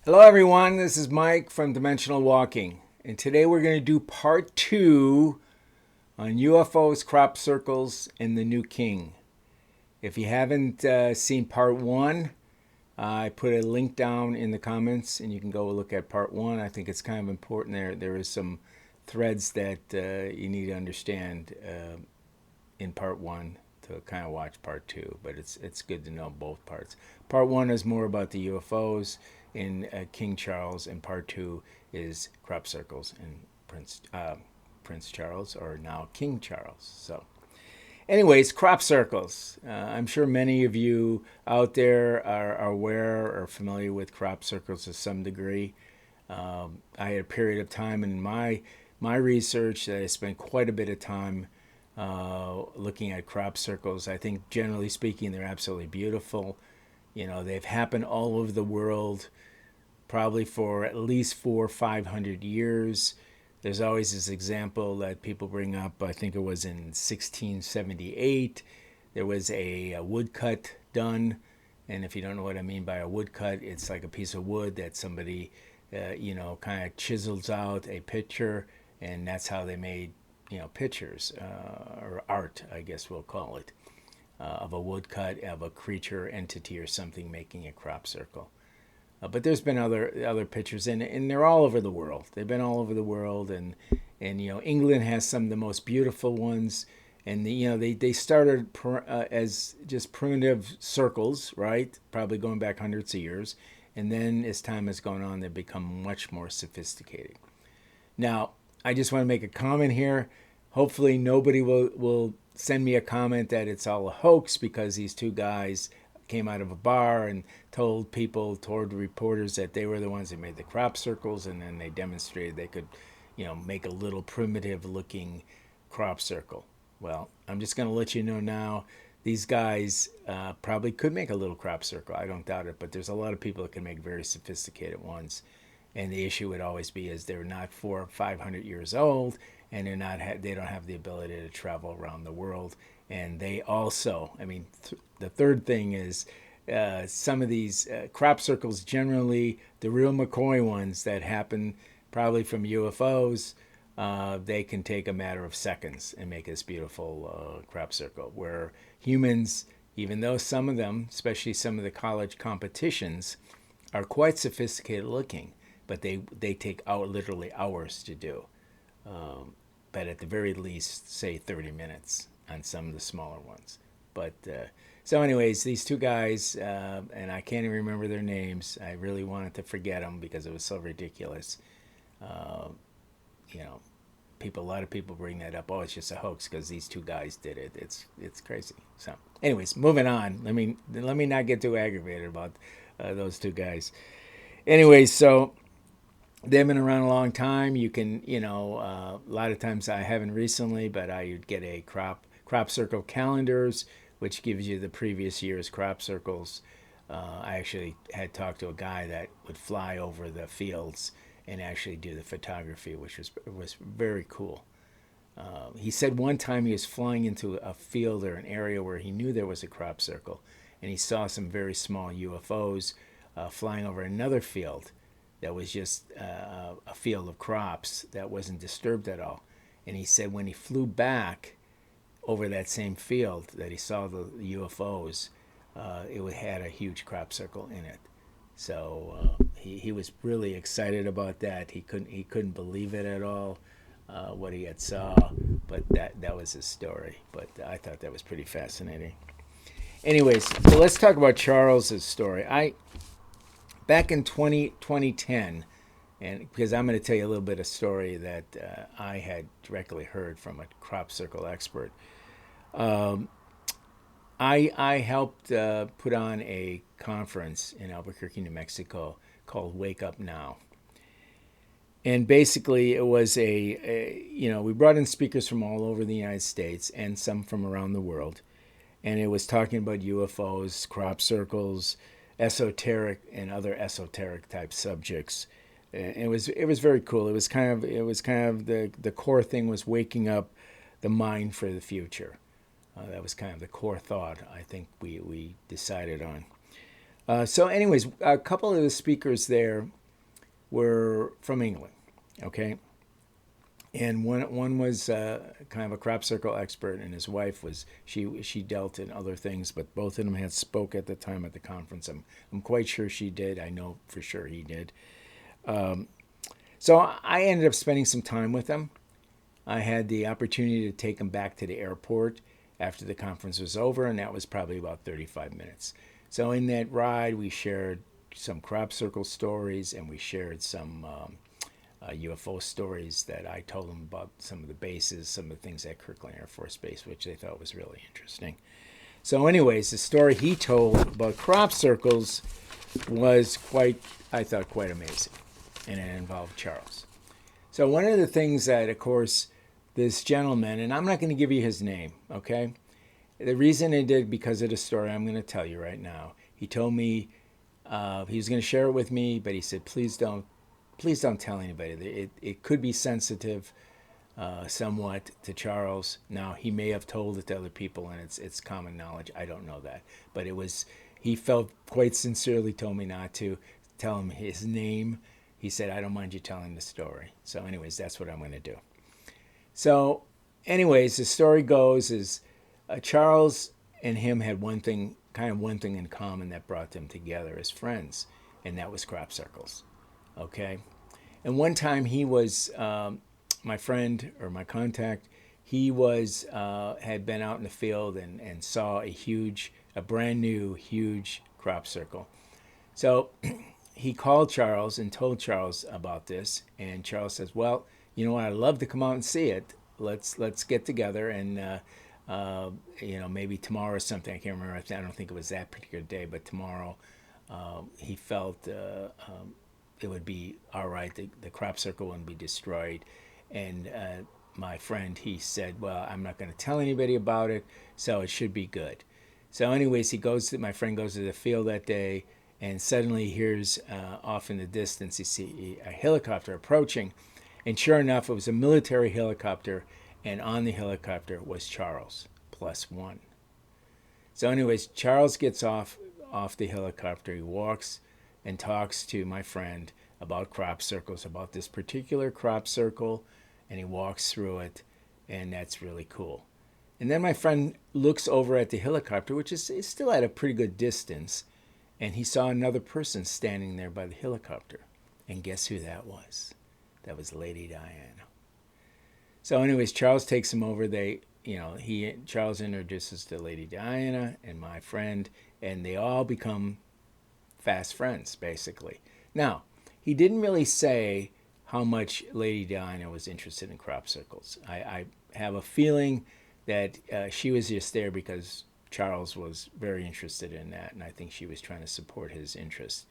Hello, everyone. This is Mike from Dimensional Walking, and today we're going to do part two on UFOs, crop circles, and the new king. If you haven't seen part one, I put a link down in the comments, and you can go look at part one. I think it's kind of important. There is some threads that you need to understand in part one to kind of watch part two, but it's good to know both parts. Part one is more about the UFOs in King Charles, and part two is crop circles in Prince Charles, or now King Charles. So, anyways, crop circles. I'm sure many of you out there are aware or familiar with crop circles to some degree. I had a period of time in my research that I spent quite a bit of time looking at crop circles. I think generally speaking, they're absolutely beautiful. You know, they've happened all over the world, probably for at least 400 or 500 years. There's always this example that people bring up. I think it was in 1678. There was a woodcut done. And if you don't know what I mean by a woodcut, it's like a piece of wood that somebody, kind of chisels out a picture. And that's how they made, pictures or art, I guess we'll call it, of a woodcut of a creature, entity, or something making a crop circle. But there's been other pictures, and they're all over the world. They've been all over the world, and England has some of the most beautiful ones. And they started as just primitive circles, right? Probably going back hundreds of years, and then as time has gone on, they've become much more sophisticated. Now, I just want to make a comment here. Hopefully, nobody will send me a comment that it's all a hoax because these two guys came out of a bar and told reporters that they were the ones that made the crop circles, and then they demonstrated they could, make a little primitive looking crop circle. Well, I'm just going to let you know now, these guys probably could make a little crop circle. I don't doubt it, but there's a lot of people that can make very sophisticated ones. And the issue would always be is they're not 400 or 500 years old, and they don't have the ability to travel around the world. And they also, the third thing is some of these crop circles, generally the real McCoy ones that happen probably from UFOs, they can take a matter of seconds and make this beautiful crop circle. Where humans, even though some of them, especially some of the college competitions, are quite sophisticated looking, but they take literally hours to do. But at the very least, say 30 minutes on some of the smaller ones. But so, anyways, these two guys, and I can't even remember their names. I really wanted to forget them because it was so ridiculous. Uh, you know, a lot of people bring that up. Oh, it's just a hoax because these two guys did it. It's crazy. So, anyways, moving on. Let me not get too aggravated about those two guys. Anyways, so they've been around a long time. You can, a lot of times I haven't recently, but I would get a crop circle calendars, which gives you the previous year's crop circles. I actually had talked to a guy that would fly over the fields and actually do the photography, which was very cool. He said one time he was flying into a field or an area where he knew there was a crop circle, and he saw some very small UFOs flying over another field that was just a field of crops that wasn't disturbed at all. And he said when he flew back over that same field that he saw the UFOs, it had a huge crop circle in it. So he was really excited about that. He couldn't believe it at all, what he had saw, but that was his story. But I thought that was pretty fascinating. Anyways, so let's talk about Charles's story. Back in 2010, and because I'm going to tell you a little bit of story that I had directly heard from a crop circle expert. Um, I helped put on a conference in Albuquerque, New Mexico called Wake Up Now. And basically, it was we brought in speakers from all over the United States and some from around the world. And it was talking about UFOs, crop circles, esoteric and other esoteric type subjects. And it was very cool. It was kind of the core thing was waking up the mind for the future. That was kind of the core thought I think we decided on. So, anyways, a couple of the speakers there were from England, okay? And one was kind of a crop circle expert, and his wife was she dealt in other things, but both of them had spoke at the time at the conference. I'm quite sure she did. I know for sure he did. So I ended up spending some time with them. I had the opportunity to take him back to the airport after the conference was over, and that was probably about 35 minutes. So in that ride, we shared some crop circle stories, and we shared some UFO stories that I told them about some of the bases, some of the things at Kirkland Air Force Base, which they thought was really interesting. So, anyways, the story he told about crop circles was quite, I thought, quite amazing, and it involved Charles. So, one of the things that, of course, this gentleman, and I'm not going to give you his name, okay? The reason I did because of the story I'm going to tell you right now. He told me he was going to share it with me, but he said, please don't tell anybody. It could be sensitive somewhat to Charles. Now, he may have told it to other people, and it's common knowledge. I don't know that. But he felt quite sincerely told me not to tell him his name. He said, I don't mind you telling the story. So anyways, that's what I'm going to do. So anyways, the story goes is Charles and him had one thing in common that brought them together as friends, and that was crop circles. Okay? And one time he was my friend or my contact. He was had been out in the field and saw a brand new huge crop circle. So he called Charles and told Charles about this, and Charles says, "Well, you know what? I'd love to come out and see it. Let's get together and maybe tomorrow or something. I can't remember. I don't think it was that particular day, but tomorrow." He felt it would be all right. The crop circle wouldn't be destroyed. And my friend, he said, well, I'm not going to tell anybody about it, so it should be good. So anyways, my friend goes to the field that day, and suddenly he hears off in the distance, you see a helicopter approaching. And sure enough, it was a military helicopter, and on the helicopter was Charles, +1. So anyways, Charles gets off the helicopter. He walks and talks to my friend about crop circles, about this particular crop circle, and he walks through it, and that's really cool. And then my friend looks over at the helicopter, which is still at a pretty good distance, and he saw another person standing there by the helicopter. And guess who that was? That was Lady Diana. So anyways, Charles takes him over. Charles introduces to Lady Diana and my friend, and they all become fast friends, basically. Now, he didn't really say how much Lady Diana was interested in crop circles. I have a feeling that she was just there because Charles was very interested in that, and I think she was trying to support his interest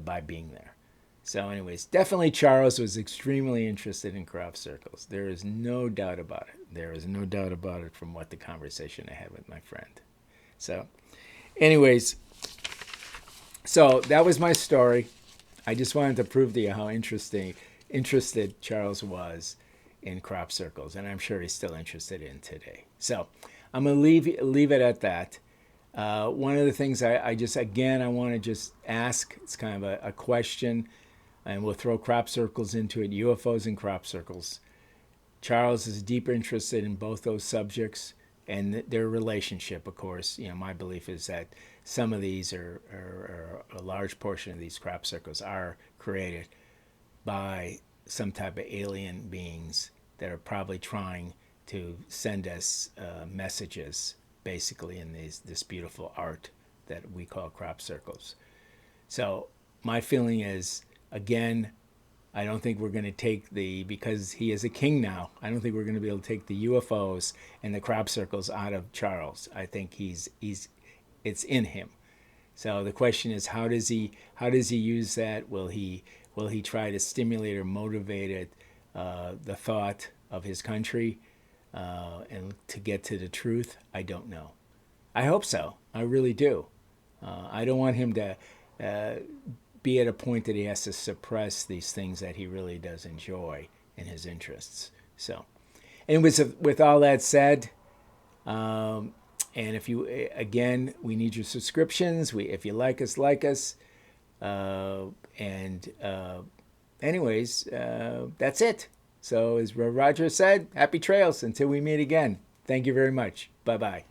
by being there. So anyways, definitely Charles was extremely interested in crop circles. There is no doubt about it. There is no doubt about it from what the conversation I had with my friend. So anyways, so that was my story. I just wanted to prove to you how interested Charles was in crop circles, and I'm sure he's still interested in today. So I'm going to leave it at that. One of the things I want to just ask, it's kind of a question, and we'll throw crop circles into it, UFOs and crop circles. Charles is deeply interested in both those subjects and their relationship, of course. My belief is that some of these or a large portion of these crop circles are created by some type of alien beings that are probably trying to send us messages, basically, in this beautiful art that we call crop circles. So my feeling is, again, I don't think we're going to take because he is a king now, I don't think we're going to be able to take the UFOs and the crop circles out of Charles. I think it's in him. So the question is, how does he use that? Will he try to stimulate or motivate it, the thought of his country, and to get to the truth? I don't know. I hope so. I really do. I don't want him to be at a point that he has to suppress these things that he really does enjoy in his interests. So, and with all that said, And if you, again, we need your subscriptions. If you like us, like us. And anyways, that's it. So as Roger said, happy trails until we meet again. Thank you very much. Bye-bye.